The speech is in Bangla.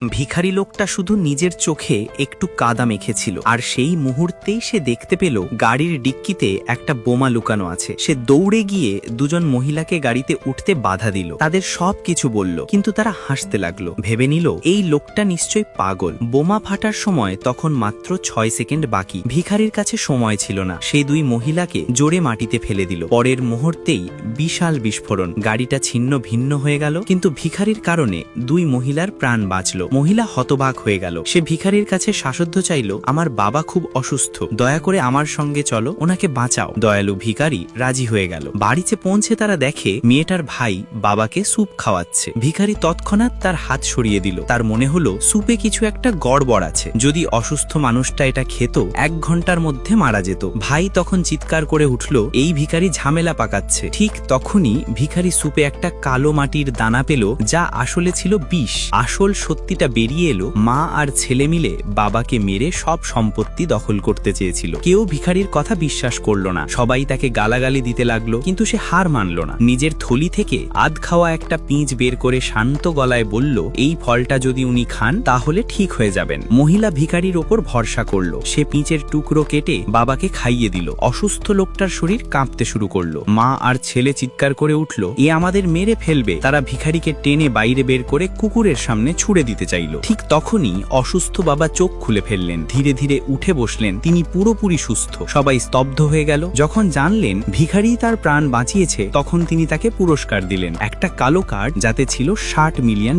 ভিখারি লোকটা শুধু নিজের চোখে একটু কাদা মেখেছিল, আর সেই মুহূর্তেই সে দেখতে পেল গাড়ির ডিক্কিতে একটা বোমা লুকানো আছে। সে দৌড়ে গিয়ে দুজন মহিলাকে গাড়িতে উঠতে বাধা দিল, তাদের সব কিছু বলল, কিন্তু তারা হাসতে লাগলো। ভেবে নিল এই লোকটা নিশ্চয়ই পাগল। বোমা ফাটার সময় তখন মাত্র 6 সেকেন্ড বাকি। ভিখারির কাছে সময় ছিল না। সেই দুই মহিলাকে জোরে মাটিতে ফেলে দিল। পরের মুহূর্তেই বিশাল বিস্ফোরণ, গাড়িটা ছিন্ন ভিন্ন হয়ে গেল। কিন্তু ভিখারির কারণে দুই মহিলার প্রাণ বাঁচল। মহিলা হতবাক হয়ে গেল। সে ভিখারির কাছে সাহায্য চাইল, আমার বাবা খুব অসুস্থ, দয়া করে আমার সঙ্গে চলো, ওনাকে বাঁচাও। দয়ালু ভিখারি রাজি হয়ে গেল। বাড়িতে পৌঁছে তারা দেখে মেয়েটার ভাই বাবাকে স্যুপ খাওয়াচ্ছে। ভিখারি তৎক্ষণাৎ তার হাত সরিয়ে দিল। তার মনে হলো স্যুপে কিছু একটা গড়বড় আছে, যদি অসুস্থ মানুষটা এটা খেত 1 ঘন্টার মধ্যে মারা যেত। ভাই তখন চিৎকার করে উঠল, এই ভিখারি ঝামেলা পাকাচ্ছে। ঠিক তখনই ভিখারি স্যুপে একটা কালো মাটির দানা পেল, যা আসলে ছিল বিষ। আসল সত্যিটা বেরিয়ে এলো, মা আর ছেলে মিলে বাবাকে মেরে সব সম্পত্তি দখল করতে চেয়েছিল। কেউ ভিখারির কথা বিশ্বাস করলো না, সবাই তাকে গালাগালি দিতে লাগলো, কিন্তু সে হার মানল না। নিজের থলি থেকে আধ খাওয়া একটা পিঁচ বের করে শান্ত গলায় বলল, এই ফলটা যদি উনি খান তাহলে ঠিক হয়ে যাবেন। মহিলা ভিখারির ওপর ভরসা করলো। সে পিঁচের টুকরো কেটে বাবাকে খাইয়ে দিল। অসুস্থ লোকটার শরীর কাঁপতে শুরু করলো। মা আর ছেলে চিৎকার করে উঠল, এ আমাদের মেরে ফেলবে। তারা ভিখারিকে টেনে বাইরে বের করে কুকুরের সামনে ছুড়ে দিতে চাইল। ঠিক তখনই অসুস্থ বাবা চোখ খুলে ফেললেন, ধীরে ধীরে উঠে বসলেন। তিনি পুরোপুরি সুস্থ। সবাই স্তব্ধ হয়ে গেল। যখন জানলেন ভিখারি তার প্রাণ বাঁচিয়েছে, তখন তিনি তাকে পুরস্কার দিলেন, একটা কালো কার্ড যাতে ছিল $60 মিলিয়ন।